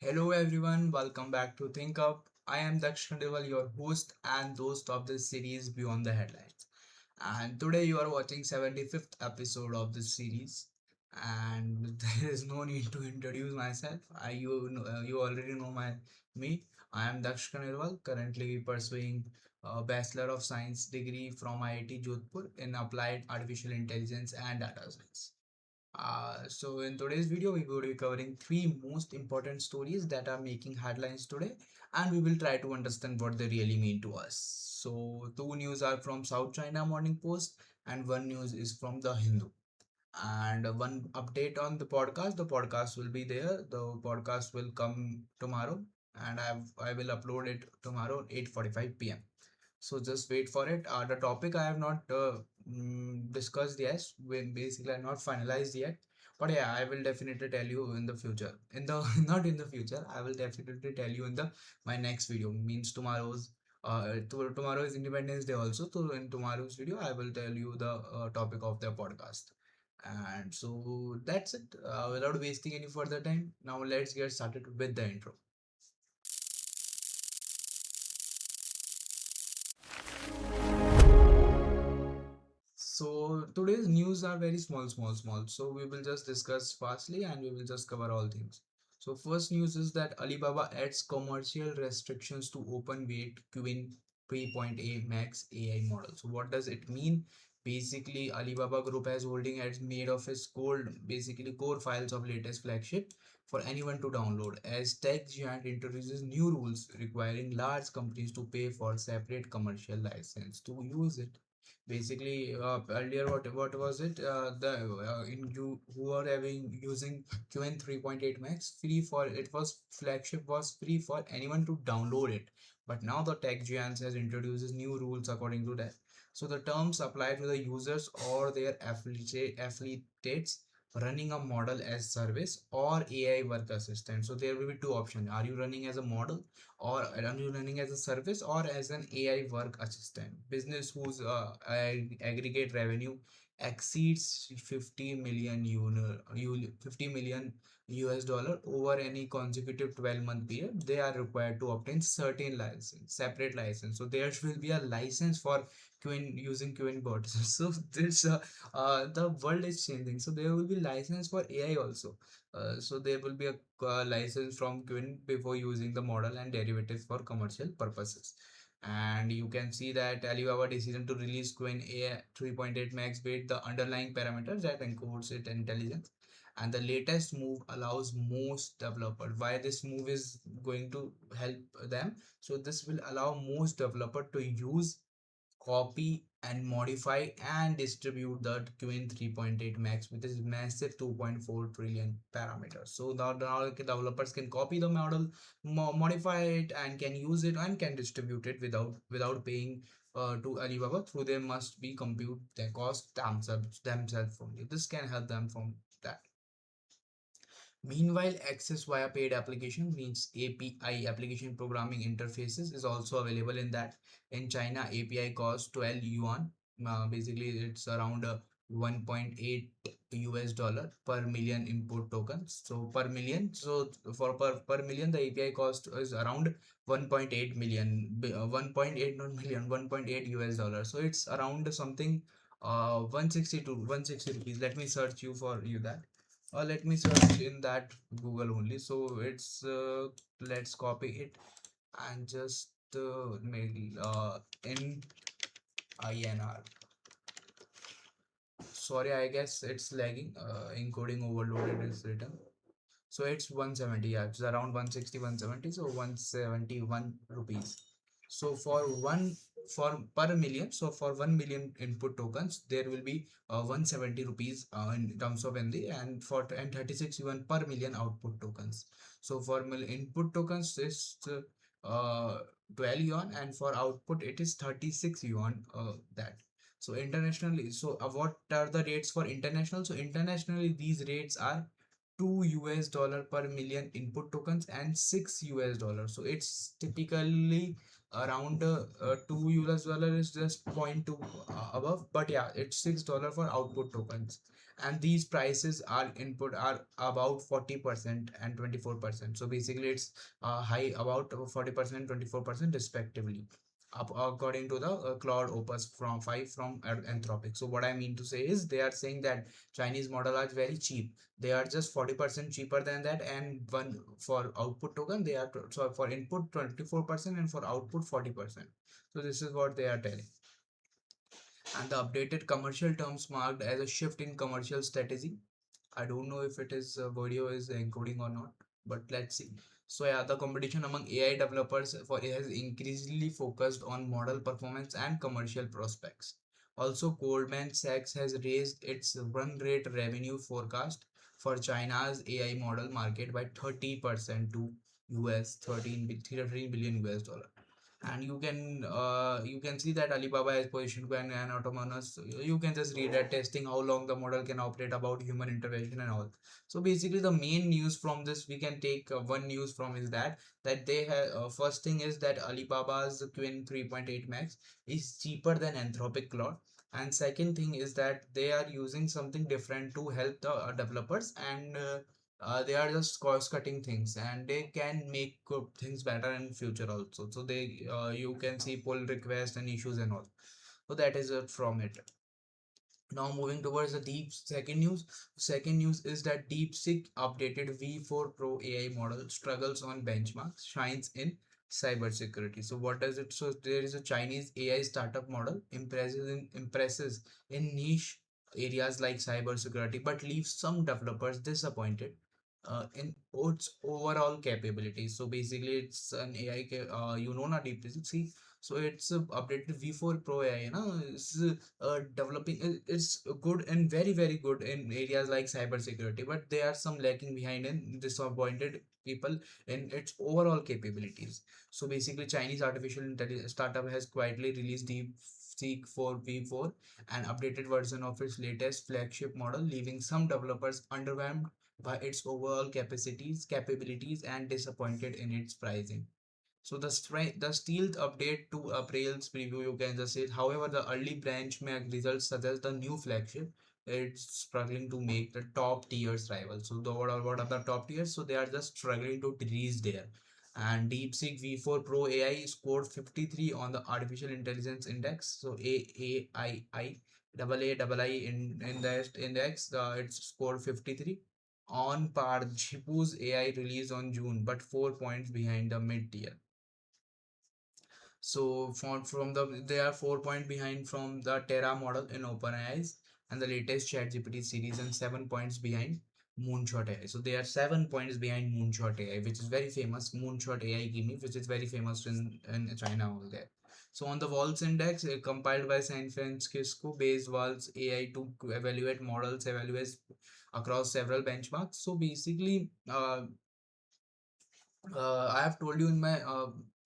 Hello everyone, welcome back to ThinkHub. I am Daksh Khandelwal, your host and host of this series Beyond the Headlines. And today you are watching 75th episode of this series. And there is no need to introduce myself. You already know me. I am Daksh Khandelwal, currently pursuing a Bachelor of Science degree from IIT Jodhpur in Applied Artificial Intelligence and Data Science. So in today's video, we will be covering three most important stories that are making headlines today, and we will try to understand what they really mean to us. So two news are from South China Morning Post, and one news is from the Hindu. And one update on the podcast. The podcast will be there. The podcast will come tomorrow, and I will upload it tomorrow 8:45 p.m. So just wait for it. The topic I have not discussed yet. Basically, I'm not finalized yet. But yeah, I will definitely tell you in the future. In the not in the future, I will definitely tell you in the my next video. Means tomorrow is Independence Day also. So in tomorrow's video, I will tell you the topic of the podcast. And so that's it. Without wasting any further time, now let's get started with the intro. So today's news are very small. So we will just discuss fastly and we will just cover all things. So first news is that Alibaba adds commercial restrictions to open weight Qin 3.8 Max AI model. So what does it mean? Basically, Alibaba Group has holding ads made of its core files of latest flagship for anyone to download. As tech giant introduces new rules requiring large companies to pay for separate commercial license to use it. Basically, earlier what was it? The in you who are having using QN 3.8 Max free for it was flagship was free for anyone to download it. But now the tech giants has introduces new rules according to that. So the terms apply to the users or their affiliates running a model as service or AI work assistant. So there will be two options. Are you running as a model, or are you running as a service or as an AI work assistant? Business whose aggregate revenue exceeds 50 million 50 million US dollar over any consecutive 12-month period, they are required to obtain certain license, separate license. So there will be a license for Quen using Quen bots. So this the world is changing. So there will be license for AI also. So there will be a license from Quen before using the model and derivatives for commercial purposes. And you can see that Alibaba decision to release Quen AI 3.8 Max with the underlying parameters that encodes its intelligence. And the latest move allows most developers. Why this move is going to help them? So this will allow most developer to use, copy and modify and distribute the Qwen 3.8 Max with its massive 2.4 trillion parameters. So now developers can copy the model, modify it, and can use it and can distribute it without paying to Alibaba. Through they must be compute their cost themselves only. This can help them from that. Meanwhile, access via paid application means API application programming interfaces is also available in that. In China, API costs 12 yuan. Basically, it's around 1.8 US dollar per million input tokens. So per million, so for per million, the API cost is around 1.8 million, 1.8 not million, 1.8 US dollar. So it's around something 160 to 160 rupees. Let me search you for you that let me search in that Google only. So it's let's copy it and just maybe in INR. Sorry, I guess it's lagging. Encoding overloaded is written. So it's 170. Yeah, it's around 160, 170. So 171 rupees. So for per million, so for 1 million input tokens, there will be 170 rupees in terms of ND, and for and 36 yuan per million output tokens. So for input tokens is 12 yuan, and for output it is 36 yuan. That so internationally, so what are the rates for international? So internationally, these rates are 2 US dollar per million input tokens and 6 US dollars. So it's typically around 2 US dollar is just point 0.2 above, but yeah, it's $6 for output tokens and these prices are input are about 40% and 24%. So basically it's high about 40% 24% respectively, according to the cloud opus from 5 from Anthropic. So what I mean to say is they are saying that Chinese model are very cheap. They are just 40% cheaper than that, and one for output token they are so for input 24% and for output 40%. So this is what they are telling. And the updated commercial terms marked as a shift in commercial strategy. I don't know if it is video is encoding or not, but let's see. So yeah, the competition among AI developers for AI has increasingly focused on model performance and commercial prospects. Also, Goldman Sachs has raised its run rate revenue forecast for China's AI model market by 30% to US 13 billion US dollar. And you can see that Alibaba is positioned when an autonomous, you can just read that testing how long the model can operate, about human intervention and all. So basically the main news from this we can take one news from is that they have first thing is that Alibaba's Quinn 3.8 Max is cheaper than Anthropic Claude, and second thing is that they are using something different to help the developers, and they are just cost cutting things, and they can make things better in future also. So they you can see pull requests and issues and all. So that is it from it. Now moving towards the deep second news. Second news is that DeepSeek updated V4 Pro AI model struggles on benchmarks, shines in cybersecurity. So what does it? So there is a Chinese AI startup model impresses in niche areas like cybersecurity, but leaves some developers disappointed in its overall capabilities. So basically, it's an AI, you know, not DeepSeek. So it's updated V4 Pro AI, you know, it's developing. It's good and very very good in areas like cybersecurity, but there are some lacking behind and disappointed people in its overall capabilities. So basically, Chinese artificial intelligence startup has quietly released DeepSeek for V4, an updated version of its latest flagship model, leaving some developers underwhelmed by its overall capabilities, and disappointed in its pricing. So the stealth update to April's preview, you can just say. However, the early benchmark results suggest the new flagship it's struggling to make the top tiers rival. So what are the top tiers? So they are just struggling to reach there. And DeepSeek V4 Pro AI scored 53 on the Artificial Intelligence Index. So AAII double A double I in the index, it's scored 53 on par. Jipu's AI released on June, but 4 points behind the mid tier. So from the they are 4 point behind from the Terra model in OpenAI's and the latest ChatGPT series, and 7 points behind Moonshot AI. So they are 7 points behind Moonshot AI, which is very famous. Moonshot AI Gimme, which is very famous in China all there. So on the Walls Index, compiled by San Francisco based Walls AI to evaluate models, evaluates across several benchmarks. So basically, I have told you in my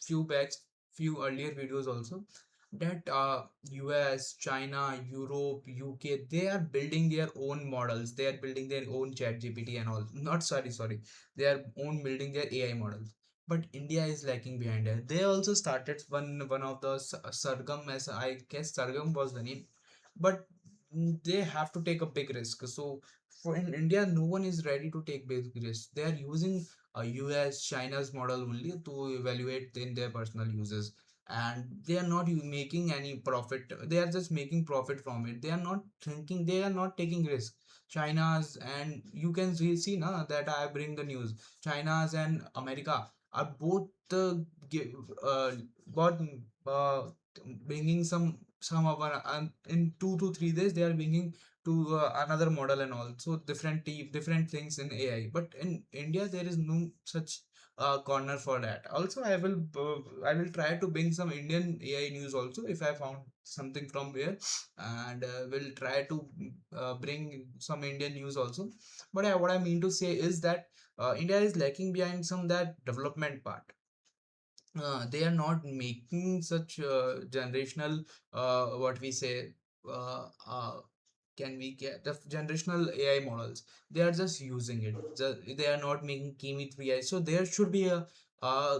few earlier videos also that US, China, Europe, UK, they are building their own models. They are building their own chat GPT and all. Not sorry. They are own building their AI models. But India is lacking behind it. They also started one of the Sargam, as I guess Sargam was the name, but they have to take a big risk. So for in India, no one is ready to take big risks. They are using US, China's model only to evaluate in their personal uses, and they are not making any profit. They are just making profit from it. They are not thinking. They are not taking risk. China's, and you can see now that I bring the news. China's and America are both give got uh, bringing some of our, in 2 to 3 days they are bringing to another model and also different things in AI. But in India there is no such corner for that. Also, I will try to bring some Indian AI news also if I found something from where, and will try to bring some Indian news also. But what I mean to say is that India is lacking behind some that development part. They are not making such generational what we say can we get the generational AI models. They are just using it. They are not making Kimi 3i. So there should be a uh,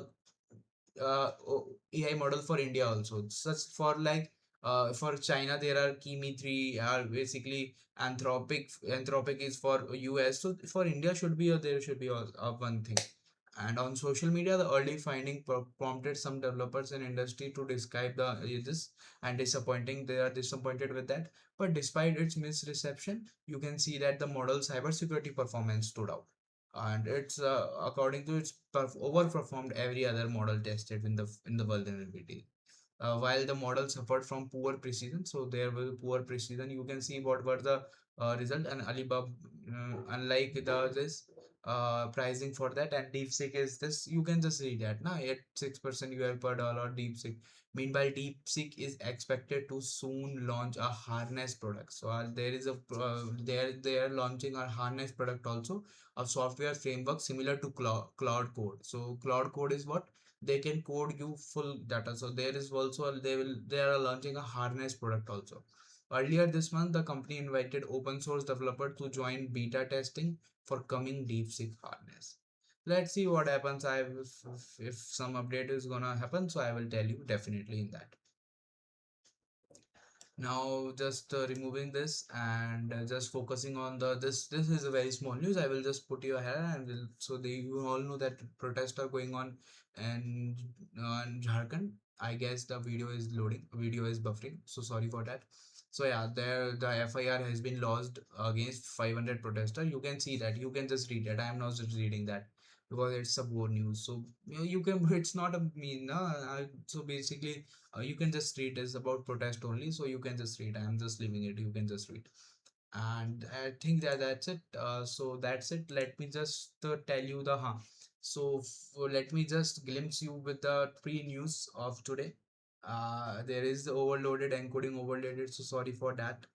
AI model for India also, such for like For China, there are Kimi 3 are basically Anthropic is for US. So for India should be there should be one thing. And on social media, the early finding prompted some developers in industry to describe this and disappointing. They are disappointed with that. But despite its misreception, you can see that the model cybersecurity performance stood out, and it's according to its overperformed every other model tested in the vulnerability. While the model suffered from poor precision, so there was poor precision. You can see what were the result, and Alibaba, unlike the this pricing for that, and DeepSeek is this. You can just read that now at 6% UL per dollar DeepSeek. Meanwhile, DeepSeek is expected to soon launch a harness product. So there is a they are launching a harness product also, a software framework similar to Cloud Code. So Cloud Code is what they can code you full data. So there is also they are launching a harness product also. Earlier this month, the company invited open source developer to join beta testing for coming DeepSeek harness. Let's see what happens. If some update is gonna happen, so I will tell you definitely in that. Now just removing this and just focusing on this is a very small news. I will just put your hair and so they you all know that protests are going on and in Jharkhand. I guess the video is buffering, so sorry for that. So yeah, there the FIR has been lodged against 500 protesters. You can see that, you can just read it. I am not just reading that because it's a war news. So you can it's not a mean no? So basically you can just read, it's about protest only, so you can just read. I am just leaving it, you can just read. And I think that that's it. So that's it. Let me just tell you the so let me just glimpse you with the pre-news of today. There is the overloaded encoding overloaded, so sorry for that.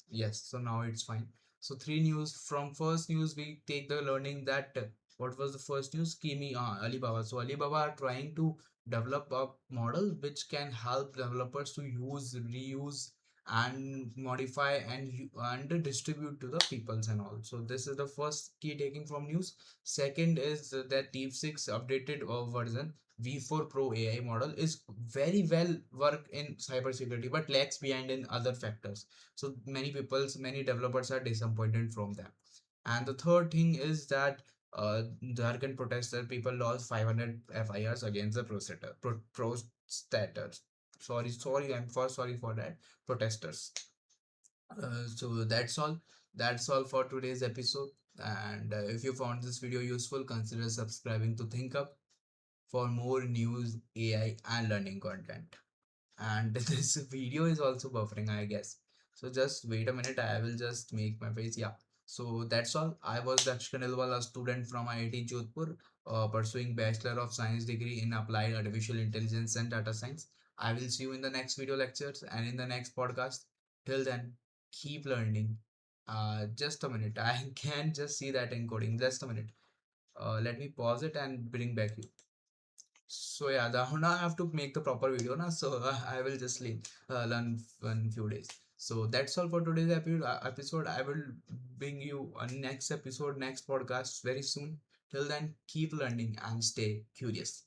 Yes, so now it's fine. So three news. From first news, we take the learning that what was the first news? Kimi, Alibaba. So Alibaba are trying to develop a model which can help developers to use, reuse, and modify and distribute to the peoples and all. So this is the first key taking from news. Second is that DeepSeek's updated version V4 Pro AI model is very well work in cybersecurity but lags behind in other factors. So many developers are disappointed from them. And the third thing is that Jharkhand protester people lost 500 FIRs against the protesters. Sorry, sorry for that. Protesters. So that's all for today's episode. And if you found this video useful, consider subscribing to ThinkHub for more news, AI, and learning content. And this video is also buffering, I guess. So just wait a minute, I will just make my face. Yeah. So that's all. I was Daksh Khandelwal, a student from IIT Jodhpur, pursuing Bachelor of Science degree in Applied Artificial Intelligence and Data Science. I will see you in the next video lectures and in the next podcast. Till then, keep learning. Just a minute. I can just see that encoding. Just a minute. Let me pause it and bring back you. So yeah, now I have to make the proper video now. So I will just learn in few days. So that's all for today's episode. I will bring you a next episode, next podcast very soon. Till then, keep learning and stay curious.